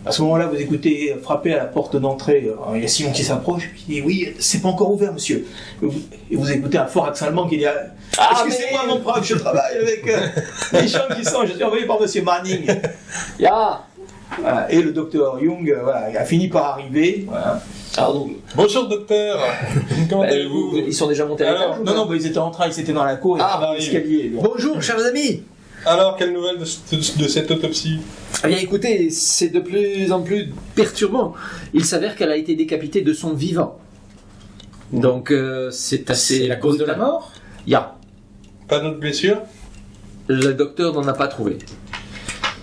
À ce moment-là, vous écoutez frapper à la porte d'entrée. Il y a Simon qui s'approche, puis il dit oui, c'est pas encore ouvert, monsieur. Et vous écoutez un fort accent allemand qui dit excusez-moi, mon prof, je travaille avec les gens qui sont. Je suis envoyé par monsieur Manning. Ya. Voilà. Et le docteur Jung il a fini par arriver. Voilà. Bonjour docteur. Comment allez-vous? Ils sont déjà montés à l'étage? Non, ils étaient en train, ils étaient dans la cour, dans l'escalier. Bonjour, chers amis. Alors, quelle nouvelle de cette autopsie? Eh bien, écoutez, c'est de plus en plus perturbant. Il s'avère qu'elle a été décapitée de son vivant. Donc, c'est assez... C'est la cause de la mort? Ya. Pas d'autres blessures? Le docteur n'en a pas trouvé.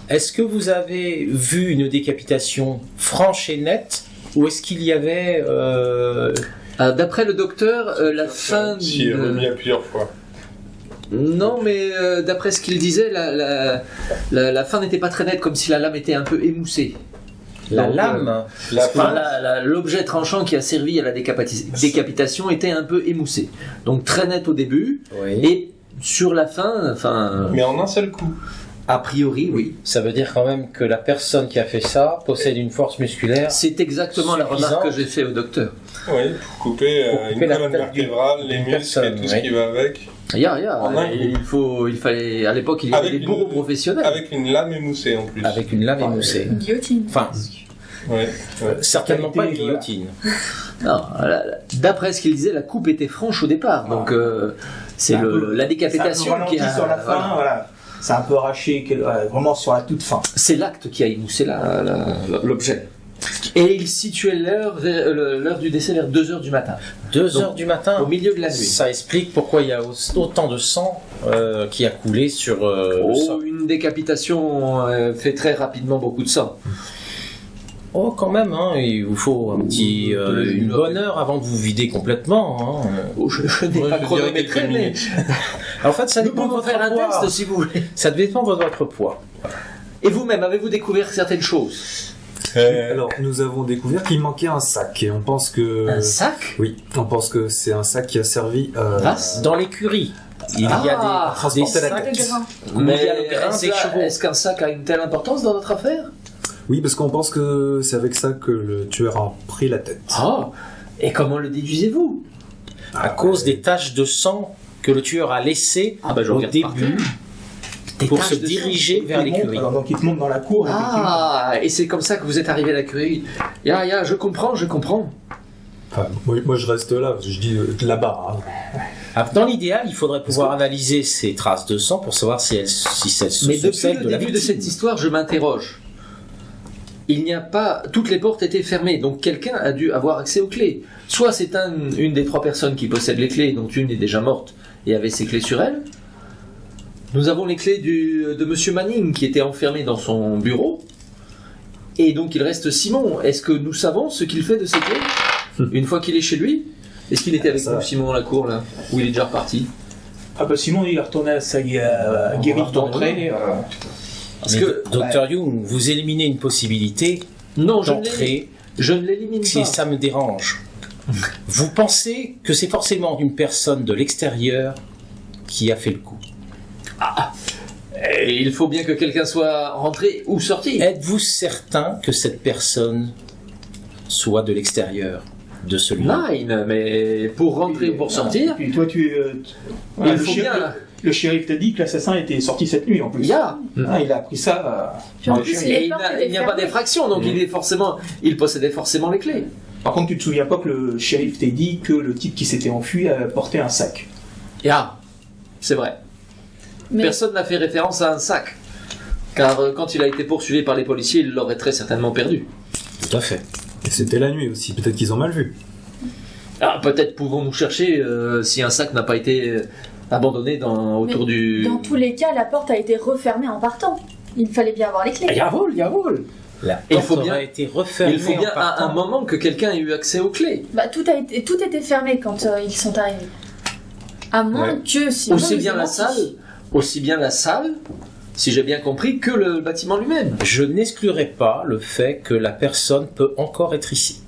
Est-ce que vous avez vu une décapitation franche et nette, ou est-ce qu'il y avait... D'après le docteur, la fin... Si, remis à plusieurs fois. Non, mais d'après ce qu'il disait, la fin n'était pas très nette, comme si la lame était un peu émoussée. La lame L'objet tranchant qui a servi à la décapitation était un peu émoussé. Donc très net au début, Oui. et sur la fin, Mais en un seul coup. a priori, oui. Ça veut dire quand même que la personne qui a fait ça possède une force musculaire. C'est exactement la remarque que j'ai fait au docteur. Oui, pour couper une la colonne tête vertébrale, les d'une muscles personne, et tout ce oui. qui va avec. En un coup. Il fallait, à l'époque, il y avait des bourreaux professionnels. Avec une lame émoussée en plus. Avec une lame émoussée. Une guillotine. Enfin, Ouais. certainement pas une guillotine. Non, d'après ce qu'il disait, la coupe était franche au départ. Donc, c'est la décapitation qui a... sur la fin, voilà. C'est un peu arraché, vraiment sur la toute fin. C'est l'acte qui a émoussé l'objet. Et il situait l'heure du décès vers 2h du matin. 2h du matin. Au milieu de la nuit. Ça explique pourquoi il y a autant de sang qui a coulé sur le sol. Une décapitation fait très rapidement beaucoup de sang. Oh, quand même, hein, il vous faut une bonne heure avant de vous vider complètement. Hein. Je n'ai pas chronométré, mais... En fait, ça Nous dépend de pouvons votre faire un poids. test si vous voulez. Ça dépend de votre poids. Et vous-même, avez-vous découvert certaines choses? Alors, nous avons découvert qu'il manquait un sac et on pense que... Un sac? Oui, on pense que c'est un sac qui a servi... Dans l'écurie, il y a des transporter la sacs. tête. Le grain. Mais il y a le grain est-ce chevaux. est-ce qu'un sac a une telle importance dans notre affaire? Oui, parce qu'on pense que c'est avec ça que le tueur a pris la tête. Ah. Et comment le déduisez-vous? À cause des taches de sang que le tueur a laissées Je au regarde par début terre. pour se diriger vers l'écurie. Donc il te monte dans la cour. Et c'est comme ça que vous êtes arrivé à l'écurie. Je comprends. Enfin, moi, je reste là, parce que je dis là-bas. Hein. Alors, dans l'idéal, il faudrait pouvoir analyser ces traces de sang pour savoir si elles sont Mais depuis celles le de la début de victime. cette histoire, je m'interroge. Il n'y a pas... Toutes les portes étaient fermées, donc quelqu'un a dû avoir accès aux clés. Soit c'est une des 3 personnes qui possède les clés, dont une est déjà morte et avait ses clés sur elle. Nous avons les clés de Monsieur Manning, qui était enfermé dans son bureau. Et donc il reste Simon. Est-ce que nous savons ce qu'il fait de ces clés une fois qu'il est chez lui? Est-ce qu'il était avec nous, Simon, dans la cour, là? Ou il est déjà reparti? Sinon il est retourné à sa guérite d'entrée. Parce Mais que... Dr. Young, vous éliminez une possibilité Non, d'entrée je ne l'élimine si pas. ça me dérange. Vous pensez que c'est forcément une personne de l'extérieur qui a fait le coup. Et il faut bien que quelqu'un soit rentré ou sorti. Êtes-vous certain que cette personne soit de l'extérieur de celui-là? Nine, mais pour rentrer ou pour sortir, Puis toi, il faut bien... Le shérif t'a dit que l'assassin était sorti cette nuit en plus. Il y a. Il a appris ça. Puis en plus, Et les portes étaient il n'y a pas fermées. d'effraction, donc il possédait forcément les clés. Par contre, tu te souviens pas que le shérif t'ait dit que le type qui s'était enfui portait un sac. C'est vrai. Mais Personne n'a fait référence à un sac. Car quand il a été poursuivi par les policiers, il l'aurait très certainement perdu. Tout à fait. Et c'était la nuit aussi, peut-être qu'ils ont mal vu. Peut-être pouvons-nous chercher si un sac n'a pas été abandonnée autour du... Dans tous les cas, la porte a été refermée en partant. Il fallait bien avoir les clés. Jawohl. La Il porte faut bien- aurait été refermée Il faut bien en partant. à un moment que quelqu'un ait eu accès aux clés. Bah, tout était fermé quand ils sont arrivés. À moins Ouais. que sinon, Aussi ils bien aient la menti. salle, si j'ai bien compris, que le bâtiment lui-même. Je n'exclurai pas le fait que la personne peut encore être ici.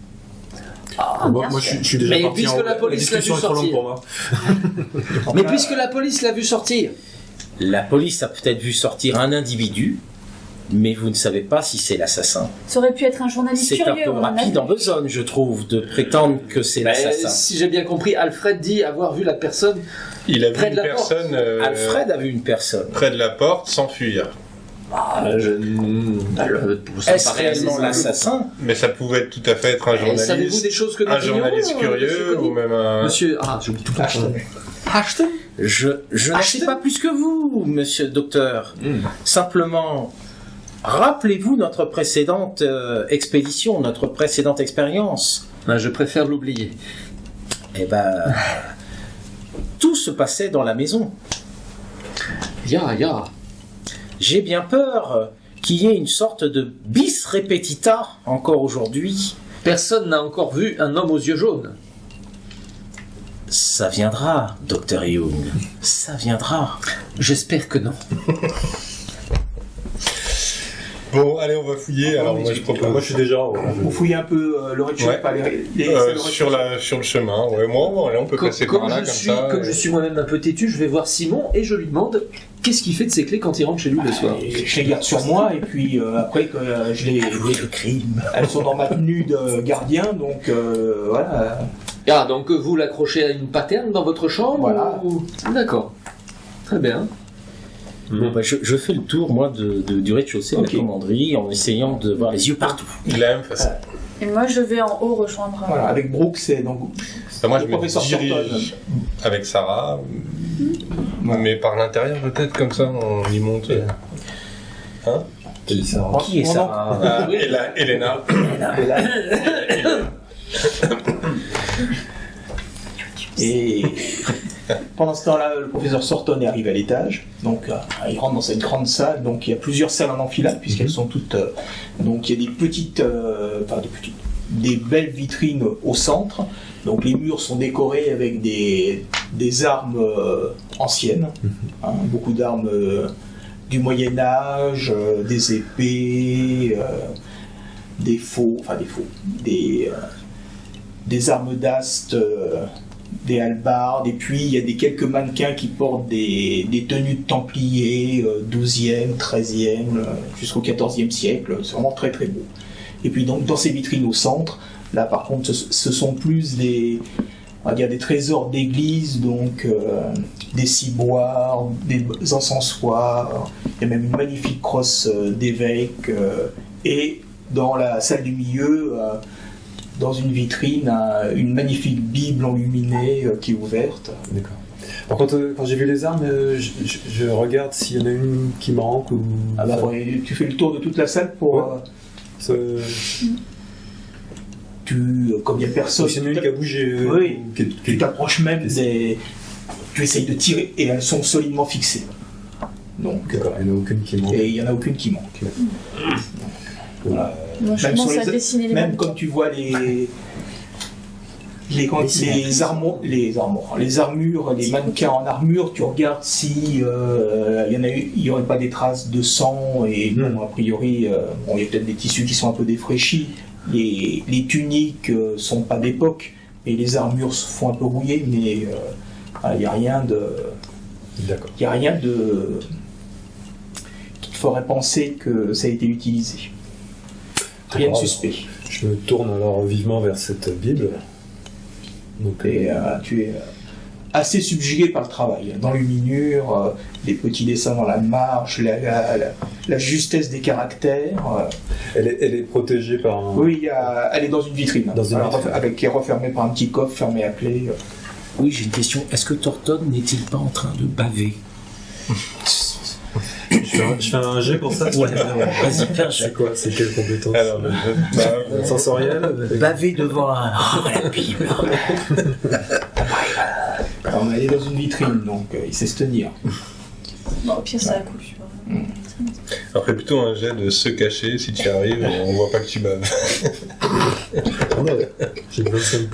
Moi, bien je sûr. suis déjà Mais parti puisque en... la police discussion l'a est vu trop longue sortir. pour moi. Mais puisque la police l'a vu sortir, La police a peut-être vu sortir un individu, mais vous ne savez pas si c'est l'assassin. Ça aurait pu être un journaliste C'est un curieux. peu on en a rapide vu. en besogne, je trouve, de prétendre que c'est l'assassin. si j'ai bien compris, Alfred dit avoir vu la personne. Il a vu Près de une la porte. personne Alfred a vu une personne. près de la porte s'enfuir. Ça me Est-ce paraît réellement assez l'assassin? Mais ça pouvait être tout à fait être un simple. Et savez-vous journaliste. des choses que nous Un ignorons, journaliste monsieur curieux Conny ou même un... Monsieur... Ah, j'oublie tout le temps. Ashton. Je n'en sais pas plus que vous, monsieur le docteur. Simplement, rappelez-vous notre précédente expédition, notre précédente expérience. Ben, je préfère l'oublier. Eh ben, tout se passait dans la maison. Ya. J'ai bien peur qu'il y ait une sorte de bis repetita encore aujourd'hui. Personne n'a encore vu un homme aux yeux jaunes. Ça viendra, docteur Young. Ça viendra. J'espère que non. Bon, allez, on va fouiller. Alors oui, moi, je propose... Moi, je suis déjà... Vous fouillez un peu le rez-de-chaussée, Ouais. pas les sur le chemin. Ouais, moi, allez, on peut passer par là, comme ça. Comme je suis moi-même un peu têtu, je vais voir Simon et je lui demande qu'est-ce qu'il fait de ses clés quand il rentre chez lui le soir. Je les garde sur moi et puis après que je les... Le crime. Elles sont dans ma tenue de gardien, donc voilà. Ah, donc vous l'accrochez à une paterne dans votre chambre Voilà. ou... D'accord. Très bien. Bon, bah, je fais le tour, moi, du rez-de-chaussée de Ok. la commanderie en essayant de voir les yeux partout. Il a la même façon. Et moi, je vais en haut rejoindre. Voilà, avec Brooke, c'est donc Bah, moi, je le me professeur dirige avec Sarah, mais par l'intérieur peut-être, comme ça, on y monte. Hein Qui est ça? Ah, et là, Elena. Et pendant ce temps-là, le professeur Sorton arrive à l'étage. Donc, il rentre dans cette grande salle. Donc, il y a plusieurs salles en enfilade, puisqu'elles sont toutes. Donc, il y a des petites. Des belles vitrines au centre. Donc, les murs sont décorés avec des armes anciennes. Hein, beaucoup d'armes du Moyen-Âge, des épées, des armes d'ast. Des hallebardes, et puis il y a quelques mannequins qui portent des tenues de templiers 12e, 13e, jusqu'au 14e siècle. C'est vraiment très très beau. Et puis donc dans ces vitrines au centre, là par contre ce sont plus on va dire des trésors d'église, donc des ciboires, des encensoirs, il y a même une magnifique crosse d'évêque, et dans la salle du milieu, dans une vitrine, une magnifique Bible enluminée qui est ouverte. D'accord. Par contre, quand j'ai vu les armes, je regarde s'il y en a une qui manque ou... Ah bah, tu fais le tour de toute la salle pour... Ouais. Comme il n'y a personne... S'il y en a une qui a bougé... Oui, qui- tu t'approches même des... Tu essayes de tirer et elles sont solidement fixées. Donc, D'accord, il n'y en a aucune qui manque. et il n'y en a aucune qui manque. Voilà. Moi, je Même commence sur à les- dessiner les Même mannequins. quand tu vois les armures, les mannequins en armure, tu regardes si il y aurait pas des traces de sang, et bon, a priori, il y a peut-être des tissus qui sont un peu défraîchis. Les tuniques sont pas d'époque, et les armures se font un peu rouiller, mais il n'y a rien de, D'accord. il y a rien de qui te ferait penser que ça a été utilisé. Rien de D'accord. suspect. Je me tourne alors vivement vers cette Bible. Donc, Et tu es assez subjugué par le travail. Dans l'enluminure, les petits dessins dans la marge, la justesse des caractères. elle est protégée par un... Oui, elle est dans une vitrine. Dans une Alors, vitrine. qui est refermée par un petit coffre fermé à clé. Oui, j'ai une question. Est-ce que Thornton n'est-il pas en train de baver? Je fais un jet pour ça. Vas-y, fais un jet. C'est quoi? C'est quelle compétence? Alors, Sensorielle avec- Baver devant la Bible. on est dans une vitrine, donc il sait se tenir. Bon, au pire, ça a coulé. Après, plutôt un jet de se cacher, si tu y arrives, on voit pas que tu baves. J'ai 25%.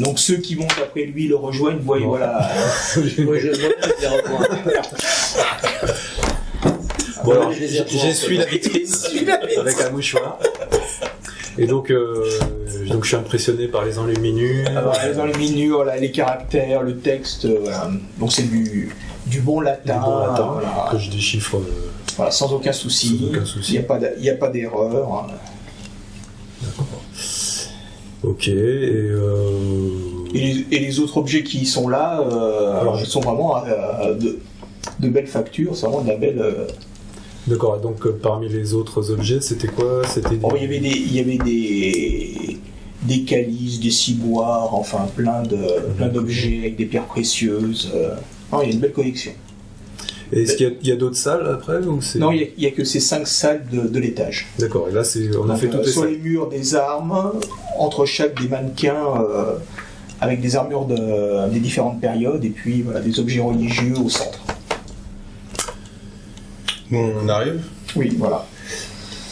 Donc ceux qui vont après lui le rejoignent, voient, voilà. Moi, je les rejoins. Bon, alors, je les ai rejoints, j'essuie la vitrine avec un mouchoir. Et donc je suis impressionné par les enluminures. Alors, les enluminures, là, les caractères, le texte, voilà. Donc c'est du bon latin, voilà. Que je déchiffre. Voilà, sans aucun souci. Sans aucun souci. Il n'y a pas d'erreur. Hein. Ok, Et les autres objets qui sont là, alors, sont vraiment de belles factures, c'est vraiment de la belle. D'accord, donc parmi les autres objets, c'était quoi? C'était Bon, il y avait des calices, des ciboires, enfin plein d'objets avec des pierres précieuses. Non, il y a une belle collection. Et est-ce qu'il y a d'autres salles après ou c'est... Non, il n'y a que ces 5 salles de l'étage. D'accord, et là on a fait toutes les sur salles. les murs des armes, entre chaque des mannequins avec des armures des différentes périodes, et puis voilà, des objets religieux au centre. On arrive. Oui, voilà.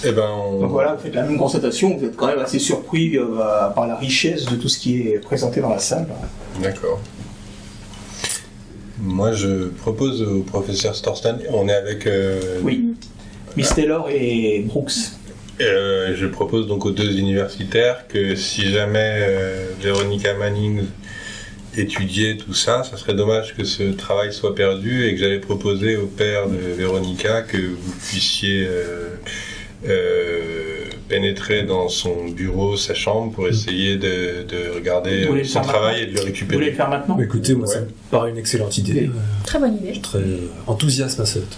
Et ben, Donc voilà, vous faites la même constatation, vous êtes quand même assez surpris par la richesse de tout ce qui est présenté dans la salle. D'accord. Moi, je propose au professeur Storsten, on est avec... Oui, Miss Taylor et Brooks. Je propose donc aux 2 universitaires que si jamais Veronica Manning étudiait tout ça, ça serait dommage que ce travail soit perdu, et que j'allais proposer au père de Veronica que vous puissiez pénétrer dans son bureau, sa chambre, pour essayer de regarder son travail et de le Vous voulez récupérer. le faire maintenant? Écoutez, moi Ouais. ça me paraît une excellente idée. Très bonne idée. Très enthousiaste à cette.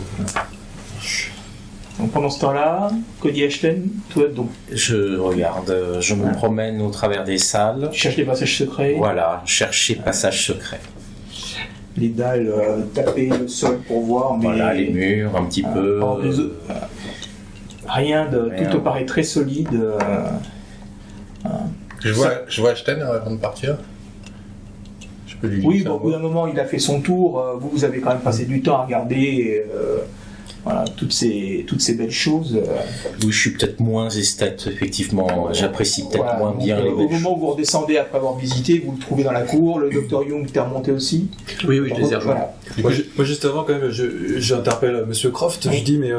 Donc pendant ce temps-là, Cody Ashton, toi, donc, Je regarde, je me promène au travers des salles. tu cherches des passages secrets, Voilà, chercher passage secret. les dalles taper le sol pour voir, mais Voilà, les murs, un petit peu. par des- rien de. Rien. Tout te paraît très solide. Je vois Ashton avant de partir. Je peux lui Oui, glisser bon, un au bout mot. d'un moment, il a fait son tour. Vous avez quand même passé du temps à regarder voilà, toutes ces belles choses. Oui, je suis peut-être moins esthète, effectivement. J'apprécie peut-être Voilà, moins donc, bien les au belles moment où vous redescendez après avoir visité, vous le trouvez dans la cour. Le docteur Young t'est remonté aussi. Oui, je les ai rejoints. Voilà. Moi, juste avant, quand même, j'interpelle Monsieur Croft. Oui. Je dis, mais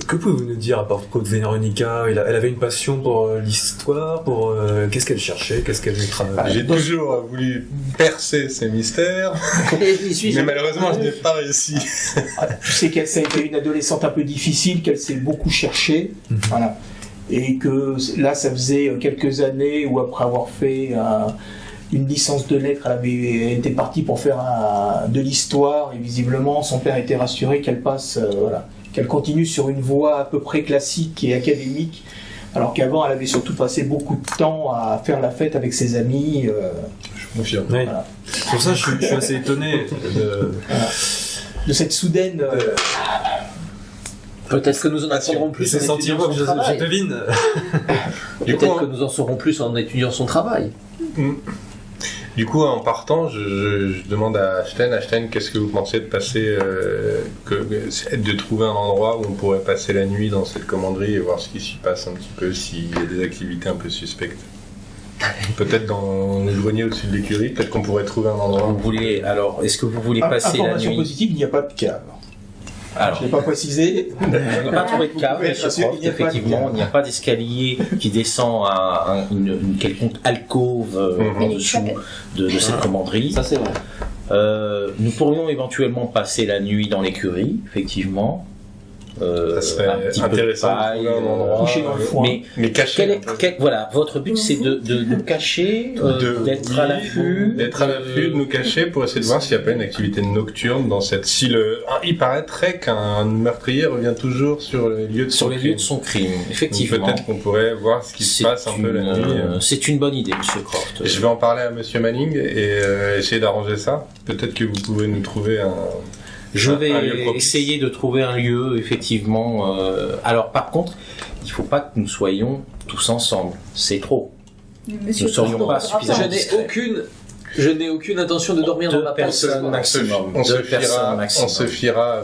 que pouvez-vous nous dire à propos de Véronica? Elle avait une passion pour l'histoire, pour qu'est-ce qu'elle cherchait, qu'est-ce qu'elle travaillait. J'ai toujours voulu percer ces mystères, Et j'y suis. mais malheureusement je n'ai pas réussi. Tu sais qu'elle ça a été une adolescente un peu difficile, qu'elle s'est beaucoup cherchée, voilà. Et que là, ça faisait quelques années où après avoir fait une licence de lettres, elle avait été partie pour faire de l'histoire, et visiblement son père était rassuré qu'elle passe, voilà, qu'elle continue sur une voie à peu près classique et académique, alors qu'avant elle avait surtout passé beaucoup de temps à faire la fête avec ses amis. Je confirme. Oui. Voilà. Pour ça, je suis assez étonné. De cette soudaine. Peut-être que nous en apprendrons plus C'est en étudiant sentiment son que travail. je devine. Du coup, Peut-être que nous en saurons plus en étudiant son travail. Du coup, en partant, je demande à Ashton, qu'est-ce que vous pensez de passer, de trouver un endroit où on pourrait passer la nuit dans cette commanderie et voir ce qui s'y passe un petit peu, s'il y a des activités un peu suspectes. Peut-être dans le grenier au-dessus de l'écurie, peut-être qu'on pourrait trouver un endroit. Vous voulez, alors, est-ce que vous voulez passer la Information nuit? positive, il n'y a pas de cave. Alors, Je ne l'ai pas précisé. on n'a pas trouvé de cave, pouvez être monsieur rassuré, Croft, il n'y a pas de effectivement. cave. Il n'y a pas d'escalier qui descend à une quelconque alcôve en dessous de cette commanderie. Ça, c'est vrai. Nous pourrions éventuellement passer la nuit dans l'écurie, effectivement. Ça serait un petit peu de intéressant de paille, trouver un endroit. Couché dans le foin. Mais caché. Voilà, votre but c'est de nous cacher, d'être à l'affût, D'être à l'affût, de nous cacher pour essayer de voir s'il n'y a pas une activité nocturne dans cette... il paraîtrait qu'un meurtrier revient toujours sur les lieux de sur son les crime. lieux de son crime. Donc Effectivement, peut-être qu'on pourrait voir ce qui se passe un peu la nuit. C'est une bonne idée, monsieur Croft. Je vais en parler à Monsieur Manning et essayer d'arranger ça. Peut-être que vous pouvez nous trouver un... Je un lieu vais propice. essayer de trouver un lieu, effectivement. Alors, par contre, il ne faut pas que nous soyons tous ensemble. C'est trop. Monsieur Nous serions Croft, pas on suffisamment Je n'ai discret. aucune Je n'ai aucune intention de dormir dans Deux ma place ce personnes soir. maximum. On Deux personnes maximum. se fiera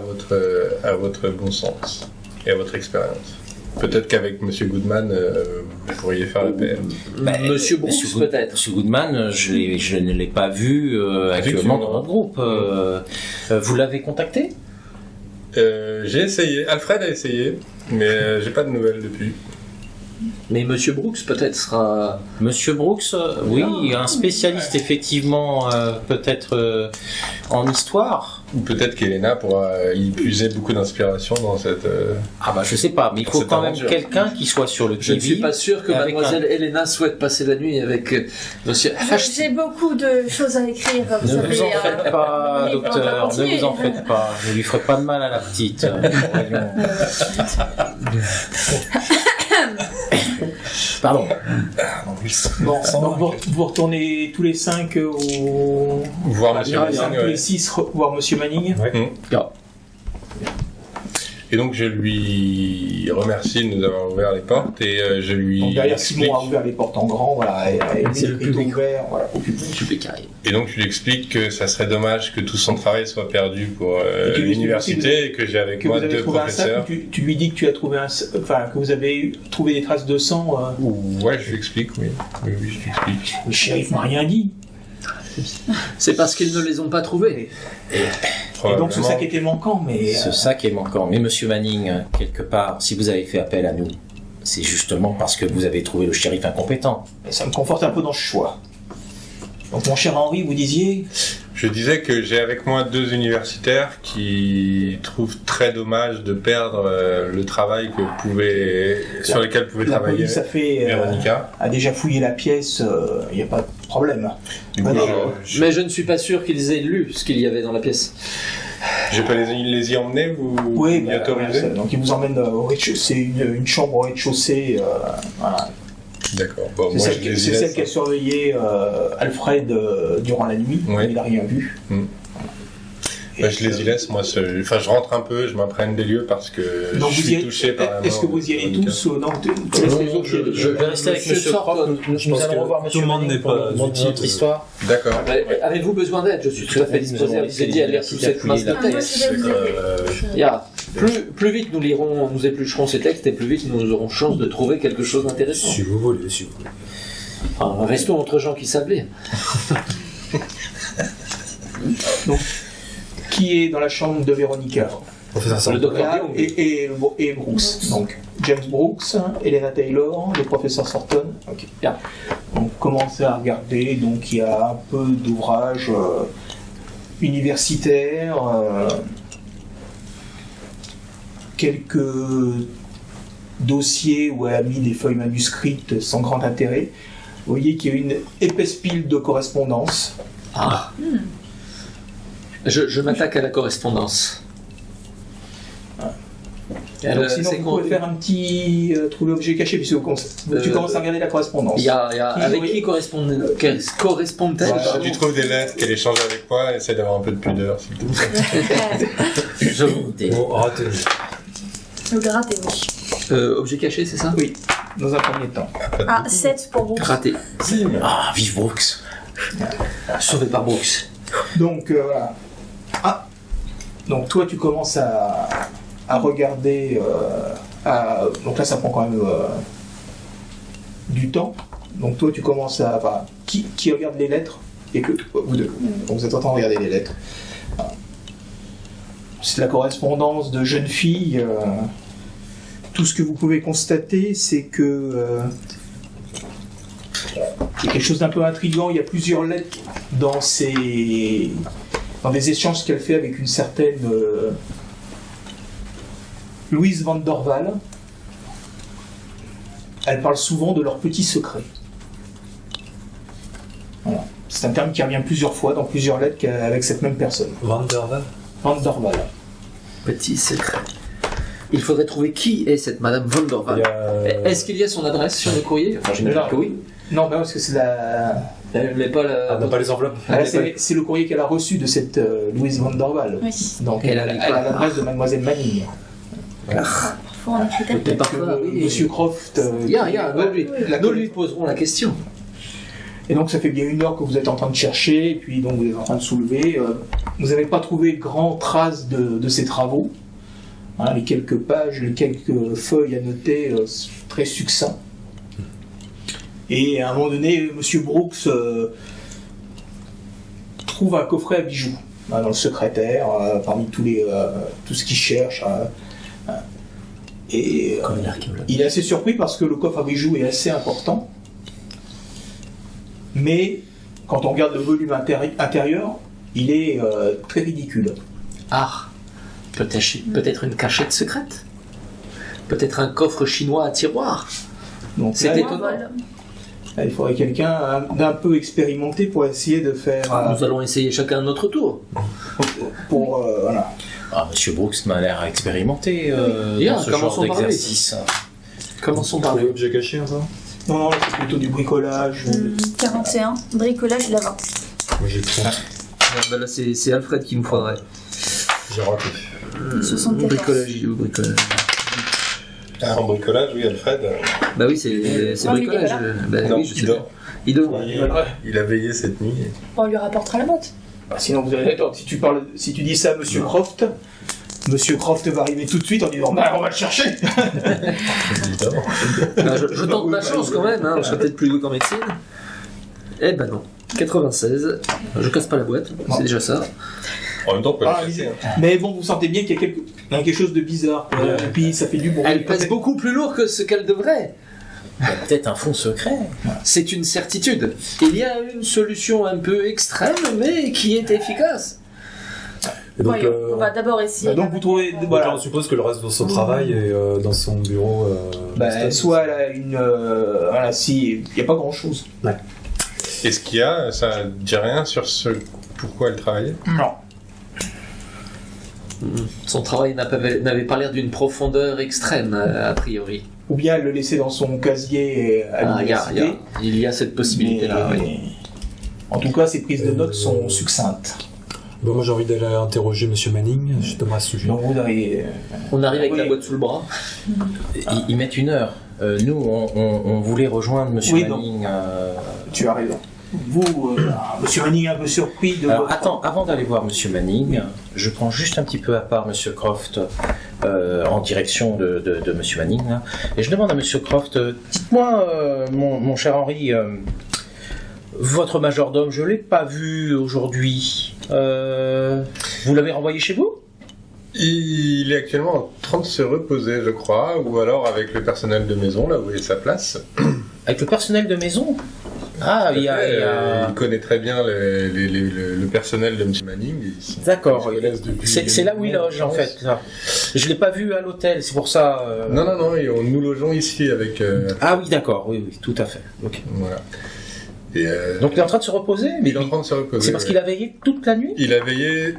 à votre bon sens et à votre expérience. Peut-être qu'avec Monsieur Goodman, vous pourriez faire la paix. Monsieur Brooks, peut-être. Monsieur Goodman, je ne l'ai pas vu actuellement dans notre groupe. Vous l'avez contacté? J'ai essayé, Alfred a essayé, mais j'ai pas de nouvelles depuis. Mais Monsieur Brooks, peut-être, sera... Monsieur Brooks, oui, un spécialiste effectivement, peut-être en histoire. Ou peut-être qu'Elena pourra y puiser beaucoup d'inspiration dans cette... Ah bah je sais pas, mais il faut Cette quand même aventure. quelqu'un qui soit sur le Je ne suis qui-vive. pas sûr que Avec mademoiselle Elena souhaite passer la nuit avec Monsieur... J'ai beaucoup de choses à écrire. Ne savez, vous en faites pas, mais on va docteur, ne continuer. vous en faites pas. Je lui ferai pas de mal à la petite. Voyons. Pardon. Bon, donc vous retournez tous les 5 au... Voir Monsieur tous les Manning, tous ouais. les 6 voir Monsieur Manning. Et donc je lui remercie de nous avoir ouvert les portes et je lui Donc derrière, explique... Simon a ouvert les portes en grand, voilà, et C'est le est public. ouvert, voilà, au public. Et donc je lui explique que ça serait dommage que tout son travail soit perdu pour Et que lui l'université et que j'ai avec Que moi vous avez deux trouvé un professeurs. sac, tu lui dis que tu as trouvé que vous avez trouvé des traces de sang. Ouais, je lui explique, oui. Oui, je lui explique. Le shérif m'a rien dit. C'est parce qu'ils ne les ont pas trouvés. Et donc ce Probablement. sac était manquant, mais Ce sac est manquant. Mais Monsieur Manning, quelque part, si vous avez fait appel à nous, c'est justement parce que vous avez trouvé le shérif incompétent. ça me conforte un peu dans ce choix. Donc mon cher Henri, vous disiez Je disais que j'ai avec moi deux universitaires qui trouvent très dommage de perdre le travail sur lequel pouvait la travailler police Véronica. a déjà fouillé la pièce, il n'y a pas de problème. Du coup, Alors, Mais je ne suis pas sûr qu'ils aient lu ce qu'il y avait dans la pièce. je peux les y emmener, vous Oui, m'y autorisez donc il vous emmène au rez-de-chaussée, une chambre au rez-de-chaussée. Voilà. D'accord. Bon, C'est moi, celle, je qui- les y c'est laisse. celle qui a surveillé Alfred durant la nuit. Oui. Il n'a rien vu. Bah, je les y laisse, moi. Je rentre un peu, je m'imprègne des lieux parce que Donc je vous suis y touché par la mort. Est-ce que vous y allez de Véronica. tous Non, tu laisses les autres y aller. Je vais rester avec Monsieur Monsieur Croc. Sorton. Nous pense allons que revoir tout Monsieur le monde Manning n'est pour pas notre utile. histoire. D'accord. Avez-vous besoin d'aide? Je suis tout à fait disposé à vous aider à lire toute cette masse de Ah, moi, textes. je vais vous aider. Il y a- plus vite nous éplucherons ces textes et plus vite nous aurons chance de trouver quelque chose d'intéressant. Si vous voulez, si vous voulez. Enfin, restons entre gens qui savent lire. Qui est dans la chambre de Véronica Professeur Le Sartre. docteur Voilà, Young. et Brooks. Donc James Brooks, Elena Taylor, le professeur Sorton. Ok. Bien. Donc commencez à regarder. Donc il y a un peu d'ouvrages universitaires, quelques dossiers où elle a mis des feuilles manuscrites sans grand intérêt. Vous voyez qu'il y a une épaisse pile de correspondances. Ah. Je m'attaque à la correspondance. Donc, sinon, c'est vous con- pouvez faire un petit trouver objet caché, puisque tu commences à regarder la correspondance. il y a Qui- avec oui. qui correspond-elle Voilà. pardon Tu trouves des lettres qu'elle échange avec moi, essaie d'avoir un peu de pudeur, s'il te plaît. Je- Bon, raté. Le gratter, oui. Objet caché, c'est ça? Oui, dans un premier temps. Ah, 7 pour vous. Raté. Ah, vive Brooks. Sauvé par Brooks. Donc, voilà. Ah Donc, toi, tu commences à regarder. Donc là, ça prend quand même du temps. Donc, toi, tu commences à. Enfin, qui regarde les lettres et que vous deux. Donc, vous êtes en train de regarder les lettres. Voilà. C'est de la correspondance de jeunes filles. Tout ce que vous pouvez constater, c'est que. Il y a quelque chose d'un peu intriguant. Il y a plusieurs lettres dans des échanges qu'elle fait avec une certaine Louise van der Waal. Elle parle souvent de leurs petits secrets. Voilà. C'est un terme qui revient plusieurs fois dans plusieurs lettres avec cette même personne. Van der Waal. Van der Waal. Petit secret. Il faudrait trouver qui est cette Madame Van der Il Waal. y a... Est-ce qu'il y a son adresse sur le courrier? Enfin, j'imagine que oui. Non, ben parce que c'est la. Mais pas la... Ah, on n'a pas les enveloppes. Là, c'est le courrier qu'elle a reçu de cette Louise van der Waal. Oui. Donc Elle elle a a mis quoi l'adresse de Mademoiselle Manning. Parfois, on écrit tel Peut-être parfois, oui. Monsieur Croft. Nous lui poserons la question. Et donc ça fait bien 1 heure que vous êtes en train de chercher, et puis donc vous êtes en train de soulever. Vous n'avez pas trouvé grand trace de ces travaux. Hein, les quelques pages, les quelques feuilles à noter, très succincts. Et à un moment donné, M. Brooks trouve un coffret à bijoux dans le secrétaire, parmi tout ce qu'il cherche. Et il est assez surpris parce que le coffre à bijoux est assez important. Mais quand on regarde le volume intérieur, il est très ridicule. Ah, peut-être une cachette secrète. Peut-être un coffre chinois à tiroir. Donc C'est là, étonnant. Voilà. là, il faudrait quelqu'un d'un peu expérimenté pour essayer de faire... Nous allons essayer chacun notre tour. voilà. Ah, Monsieur Brooks m'a l'air expérimenté Bien, dans ce genre commençons par lui. d'exercice. Commençons par Trouver lui. objet caché, ça? Non, là, c'est plutôt du bricolage. 41, bricolage, il a 20. Moi j'ai 30. Ben là, c'est Alfred qu'il nous faudrait. J'ai raté. 74. Bricolage. En bricolage, oui, Alfred. Bah oui, c'est Non, mais il est bricolage. pas là. Bah Non, oui, je il sais. dort. Il dort. Il a veillé cette nuit. On lui rapportera la boîte. Bah, sinon, vous allez attendre. Si tu dis ça à Monsieur Croft, Monsieur Croft va arriver tout de suite en disant bah, on va le chercher. Il dort. Ah, je tente ma chance quand même, hein. Je serais peut-être plus doué qu'en médecine. Eh ben non. 96. Je casse pas la boîte, c'est déjà ça. En même temps, on peut Ah, le casser, hein. Mais bon, vous sentez bien qu'il y a quelque chose de bizarre. Et puis ça fait du bruit. Elle pèse beaucoup plus lourd que ce qu'elle devrait. Il y a peut-être un fond secret. C'est une certitude. Il y a une solution un peu extrême, mais qui est efficace. Et donc, On va d'abord essayer. Bah, donc vous trouvez. Voilà. on suppose que le reste de son travail est dans son bureau. Bah, soit elle a une. Voilà, si. Il n'y a pas grand chose. Est-ce qu'il y a, ça dit rien sur pourquoi elle travaillait? Non. Son travail n'avait pas l'air d'une profondeur extrême, a priori. Ou bien elle le laissait dans son casier à l'université. Il y a cette possibilité-là, Mais- oui. En tout cas, ses prises de notes sont succinctes. Bon, moi j'ai envie d'aller interroger Monsieur Manning justement à ce sujet. Donc vous avez. On arrive avec Oui. la boîte sous le bras. Ils mettent 1 heure. Nous, on voulait rejoindre Monsieur Oui, non. Manning. Tu as raison. Vous, Monsieur Manning, un peu surpris de Alors votre... attends, avant d'aller voir Monsieur Manning, je prends juste un petit peu à part Monsieur Croft en direction de Monsieur Manning, là, et je demande à Monsieur Croft, dites-moi, mon cher Henri, votre majordome, je l'ai pas vu aujourd'hui. Vous l'avez renvoyé chez vous? Il est actuellement en train de se reposer, je crois, ou alors avec le personnel de maison, là où est sa place. Avec le personnel de maison? Ah, il y a... Il connaît très bien le personnel de M. Manning. D'accord. Ils se connaissent depuis- C'est là où il loge en fait. Là. Je l'ai pas vu à l'hôtel, c'est pour ça. Non, nous logeons ici avec... Ah oui, d'accord, oui, tout à fait. Ok. Voilà. Et, Donc il est en train de se reposer, mais il est en train de se reposer. c'est parce ouais. qu'il a veillé toute la nuit. Il a veillé,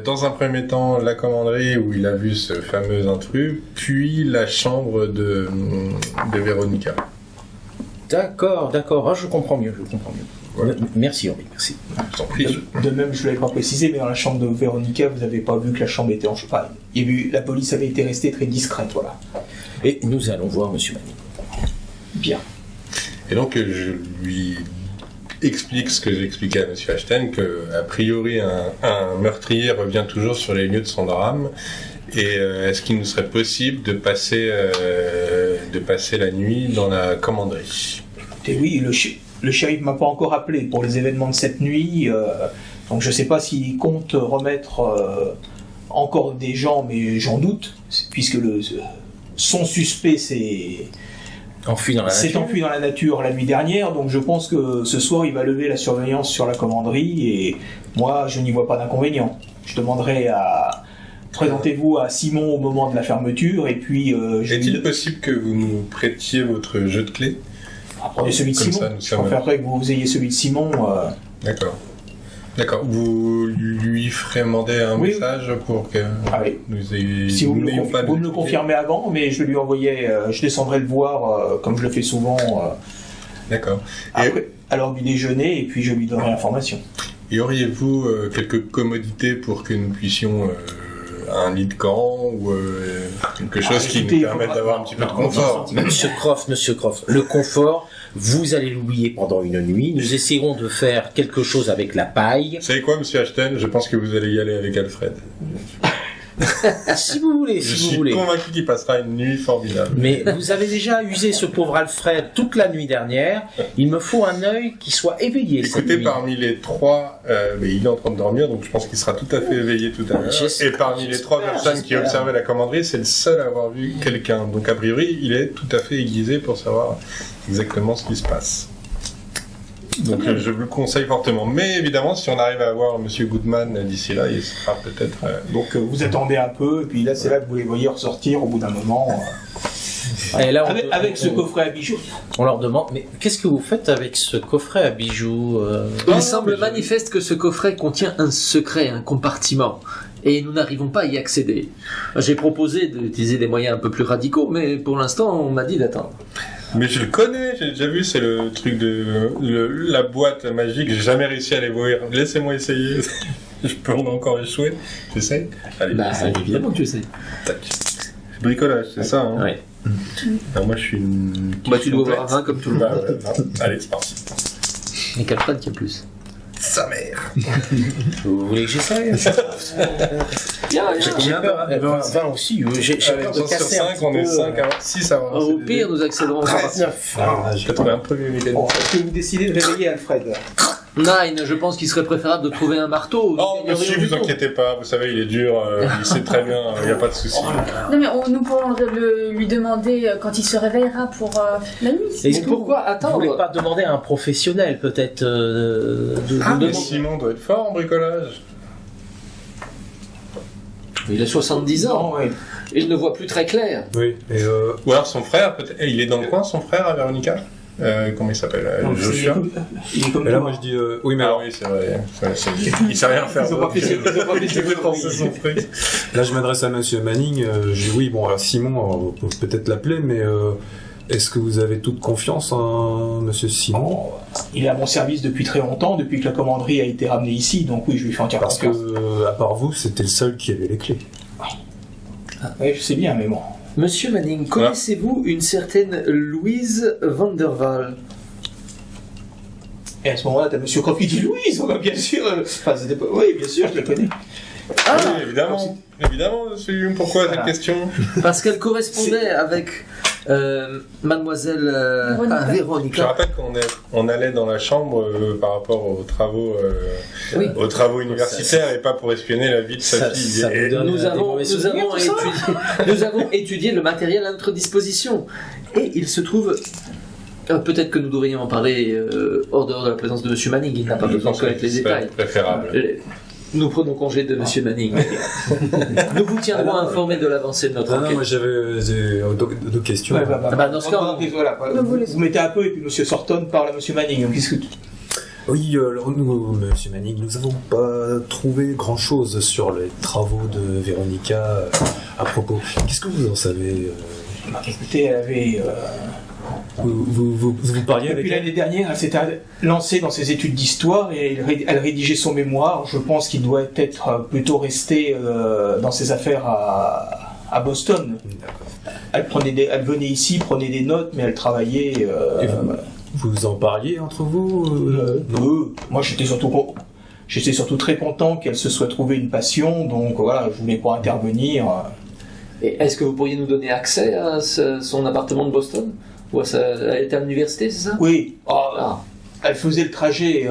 dans un premier temps, la commanderie où il a vu ce fameux intrus, puis la chambre de Véronica. D'accord. Ah, je comprends mieux. Voilà. Merci Henri, merci. Je t'en prie. De même, je ne l'avais pas précisé, mais dans la chambre de Véronica, vous n'avez pas vu que la chambre était en... Enfin, il y a eu... La police avait été restée très discrète, voilà. Et nous allons voir Monsieur Manning. Bien. Et donc, je lui explique ce que j'expliquais à M. Ashton, que a priori, un meurtrier revient toujours sur les lieux de son drame. Et est-ce qu'il nous serait possible de passer la nuit dans la commanderie? Et oui, le shérif m'a pas encore appelé pour les événements de cette nuit, donc je sais pas s'il compte remettre encore des gens, mais j'en doute, puisque son suspect s'est Enfui dans la nature. enfui dans la nature la nuit dernière, donc je pense que ce soir il va lever la surveillance sur la commanderie, et moi je n'y vois pas d'inconvénient. Je demanderai à... Présentez-vous à Simon au moment de la fermeture, et puis Est-il possible que vous nous prêtiez votre jeu de clés? prenez celui de Comme Simon. ça, nous Je sommes- préférerais que vous ayez celui de Simon. D'accord. Vous lui ferez demander un Oui. message pour que Ah oui. nous ayons... Si vous, nous n'ayons pas de vous me le clés. confirmez avant, mais je vais lui envoyer, je descendrai le voir comme je le fais souvent D'accord. après, à l'heure du déjeuner, et puis je lui donnerai l'information. Et auriez-vous quelques commodités pour que nous puissions un lit de camp ou quelque chose qui écoutez, nous il permette faudra- d'avoir un petit peu de confort? Monsieur Croft, le confort, Vous allez l'oublier pendant une nuit. Nous essayerons de faire quelque chose avec la paille. Vous savez quoi, monsieur Ashton? Je pense que vous allez y aller avec Alfred. Si vous voulez, Je si vous suis voulez. convaincu qu'il passera une nuit formidable. Mais vous avez déjà usé ce pauvre Alfred toute la nuit dernière. Il me faut un œil qui soit éveillé cette Écoutez, nuit. parmi les trois, mais il est en train de dormir, donc je pense qu'il sera tout à fait éveillé tout à l'heure. J'espère, Et parmi les trois personnes qui j'espère. observaient la commanderie, c'est le seul à avoir vu quelqu'un. Donc a priori, il est tout à fait aiguisé pour savoir exactement ce qui se passe. Donc je vous le conseille fortement. Mais évidemment, si on arrive à avoir Monsieur Goodman d'ici là, il sera peut-être... Donc vous attendez un peu, et puis là c'est là que vous les voyez ressortir au bout d'un moment. Et là, Avec ce coffret à bijoux. on leur demande, mais qu'est-ce que vous faites avec ce coffret à bijoux Il semble manifeste que ce coffret contient un secret, un compartiment, et nous n'arrivons pas à y accéder. J'ai proposé d'utiliser des moyens un peu plus radicaux, mais pour l'instant, on m'a dit d'attendre. Mais je le connais, j'ai déjà vu, c'est le truc de la boîte magique, j'ai jamais réussi à l'ouvrir. Laissez-moi essayer. Je peux encore échouer. J'essaye. Allez, Bah, j'essaye. évidemment que tu sais. Tac. Bricolage, c'est ça, hein? Ouais. Alors moi je suis une... Bah, tu dois avoir un 20 comme tout le monde. Bah, ouais, non. Allez, c'est parti. Et Calfred qui a plus. Sa mère. Vous voulez que j'essaye Bien, J'ai peur, 20 aussi, j'ai peur de 100 sur casser 5, un petit on est peu. 5, alors 6 avant. Au pire, nous accéderons au compartiment. 39. Peut-être on a un premier mécanisme. Bon, est-ce que vous décidez de réveiller Alfred? Nine, je pense qu'il serait préférable de trouver un marteau. Oh, Nous monsieur, gagnerions vous du temps. inquiétez pas, vous savez, il est dur, il sait très bien, il n'y a pas de souci. Non mais nous pourrons lui demander quand il se réveillera pour la nuit. Est-ce que pourquoi vous attendre voulez pas demander à un professionnel peut-être de Ah, nous mais demander- Simon doit être fort en bricolage. Il a 70 ans Non, ouais. et je ne vois plus très clair. Oui, et Ou alors son frère, peut-être. Il est dans le coin, son frère, à Véronica comment il s'appelle Donc, Joshua. il est comme et là, toi. moi je dis oui, mais Ah alors, oui, c'est vrai. Il sait rien faire. Ils ont pas fait ses- ils ont pas fait ses Il veut penser son truc. là je m'adresse à Monsieur Manning. Je dis oui, bon, alors Simon, on peut peut-être l'appeler, mais est-ce que vous avez toute confiance en Monsieur Simon? Bon, il est à mon service depuis très longtemps, depuis que la commanderie a été ramenée ici, donc oui, je lui fais entière Parce que, confiance. à part vous, c'était le seul qui avait les clés. Oui, je sais bien, mais bon. Monsieur Manning, connaissez-vous une certaine Louise van der Waal? Et à ce moment-là, t'as Monsieur Croft qui dit Louise, on va bien sûr. Enfin, c'était pas... Oui, bien sûr, je la connais. Ah, Oui, évidemment. Évidemment, monsieur Hume, pourquoi cette Voilà. question? parce qu'elle correspondait avec mademoiselle Véronica. Je Véronica. rappelle qu'on allait dans la chambre par rapport aux travaux, Oui. aux travaux universitaires et pas pour espionner la vie de sa fille. ça vous Et- donne Nous des avons, mauvais nous, souvenirs, avons tout ça étudié, nous avons étudié le matériel à notre disposition. Et il se trouve... peut-être que nous devrions en parler hors dehors de la présence de Monsieur Manning, il n'a pas je besoin pense de connaître que les c'est détails. préférable. Nous prenons congé de Monsieur Manning. Nous vous tiendrons informés de l'avancée de notre Non, non, enquête. moi j'avais deux questions. Ouais, bah, Ah bah, dans ce cas, voilà, vous laissez. vous mettez un peu et puis Monsieur Sorton parle à Monsieur Manning. Donc, qu'est-ce que tu... Oui, alors nous, Monsieur Manning, nous n'avons pas trouvé grand-chose sur les travaux de Véronica à propos. Qu'est-ce que vous en savez Écoutez, elle avait... vous parliez avec Depuis elle l'année dernière, elle s'était lancée dans ses études d'histoire et elle rédigeait son mémoire. Je pense qu'il doit être plutôt resté dans ses affaires à Boston. Elle venait ici, prenait des notes, mais elle travaillait... Et vous en parliez entre vous Moi, j'étais surtout très content qu'elle se soit trouvée une passion, donc voilà, je voulais pas intervenir. Et est-ce que vous pourriez nous donner accès à son appartement de Boston? Ou elle était à l'université, c'est ça? Oui, Ah. elle faisait le trajet,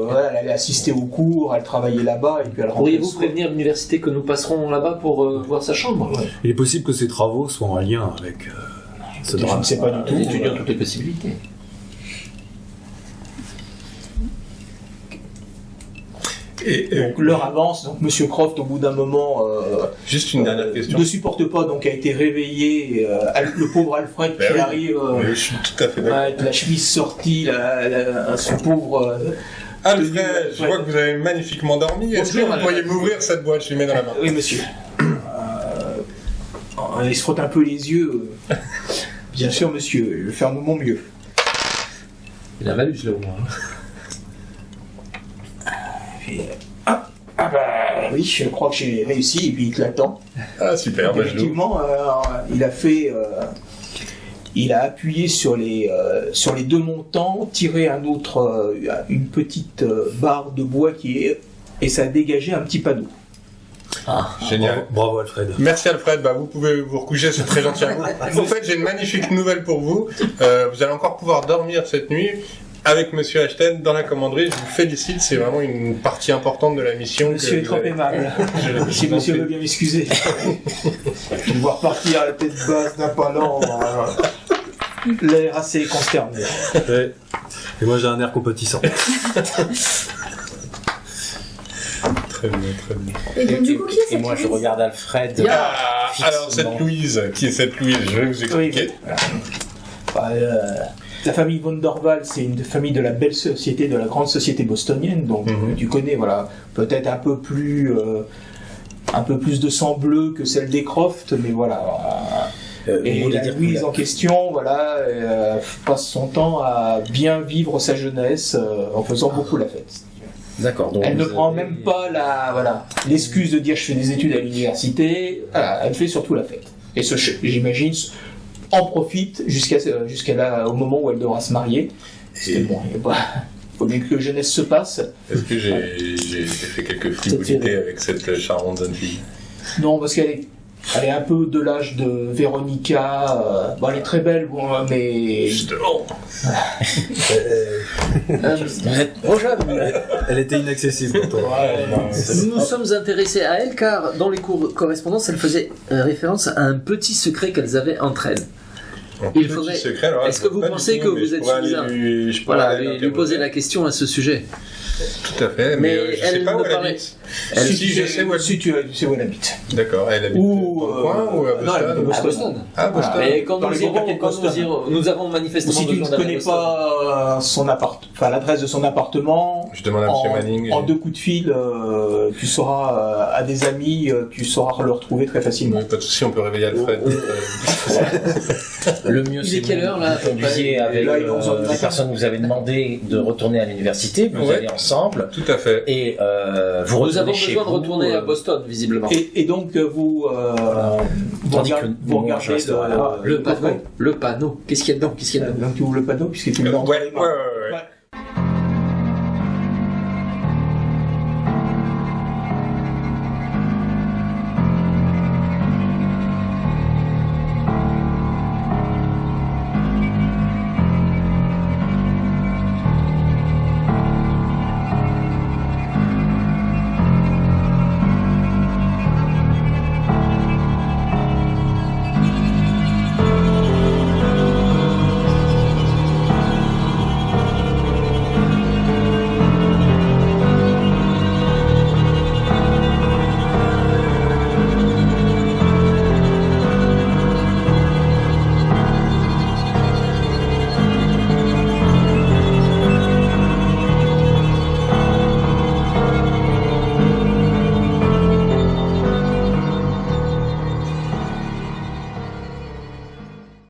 voilà, elle allait assister aux cours, elle travaillait là-bas, et puis elle rentrait le Pourriez-vous soir. prévenir l'université que nous passerons là-bas pour voir sa chambre? Ouais. Il est possible que ces travaux soient en lien avec ce Je drame. ne sais pas du tout. Nous étudions toutes les possibilités. Et, Donc l'heure avance, donc Monsieur Croft, au bout d'un moment, juste une dernière question. ne supporte pas, donc a été réveillé. Le pauvre Alfred Ben qui oui. arrive Oui, je suis tout à fait d'accord. avec la chemise sortie, ce pauvre. Alfred, je vois que vous avez magnifiquement dormi. Est-ce que Bonjour, vous pourriez Alfred. m'ouvrir cette boîte? Je lui mets dans la main. Oui, monsieur. Il se frotte un peu les yeux. Bien sûr, monsieur, je vais faire de mon mieux. Il a un malus là au moins. Ah bah oui, je crois que j'ai réussi, et puis il te l'attend. Ah, super, bah, je l'ouvre. Effectivement, il a fait il a appuyé sur les deux montants, tiré une petite barre de bois et ça a dégagé un petit panneau. Génial. Bravo Alfred. Merci Alfred, vous pouvez vous recoucher, c'est très gentil à vous. En fait, j'ai une magnifique nouvelle pour vous. Vous allez encore pouvoir dormir cette nuit avec Monsieur Ashton dans la commanderie. Je vous félicite, c'est vraiment une partie importante de la mission. Monsieur est trop aimable. Si monsieur veut bien m'excuser. Je vais voir partir à la tête basse d'un palan. L'air assez consterné. Ouais. Et moi j'ai un air compatissant. Très bien, très bien. Et donc, du coup, qui est Et cette moi, je Louise regarde Alfred. Alors, cette Louise, qui est cette Louise? Je vais vous expliquer. La famille von Dorval, c'est une famille de la belle société, de la grande société bostonienne, donc tu connais, voilà, peut-être un peu plus de sang bleu que celle des Croft, mais voilà. Et la Louise en question, voilà, passe son temps à bien vivre sa jeunesse en faisant beaucoup la fête. D'accord. Donc Elle ne prend même pas l'excuse de dire je fais des études à l'université. Voilà, elle fait surtout la fête. Et j'imagine, en profite au moment où elle devra se marier. Et bon, faut bien que la jeunesse se passe. Est-ce que j'ai fait quelques frivolités avec cette charmante jeune fille? Non, parce qu'elle est un peu de l'âge de Véronica. Elle est très belle, mais... Justement. vous êtes trop jeune. Elle était inaccessible pour toi. Nous sommes intéressés à elle car dans les cours correspondance, elle faisait référence à un petit secret qu'elles avaient entre elles. Il faudrait. Secret, alors, Est-ce que vous pensez que vous êtes suffisamment voilà, lui poser la question à ce sujet? Tout à fait, mais je sais pas où elle habite. Je sais où elle habite. D'accord, elle habite au coin ou à Boston? À Boston. Ah, Et quand nous avons manifestement si tu ne connais pas l'adresse de son appartement, je demande à M. Manning. En 2 coups de fil, tu sauras à des amis, tu sauras le retrouver très facilement. Oui, pas de souci, on peut réveiller Alfred. Le mieux, c'est quelle heure là? vous conduisiez avec les personnes que vous avez demandé de retourner à l'université. Vous allez ensemble. Tout à fait. Et vous Nous avons retournez chez besoin de vous, retourner à Boston, visiblement. Et donc vous regardez Le panneau. Qu'est-ce qu'il y a dedans? Donc tu ouvres le panneau puisque tu le mets entre les mains. Ouais.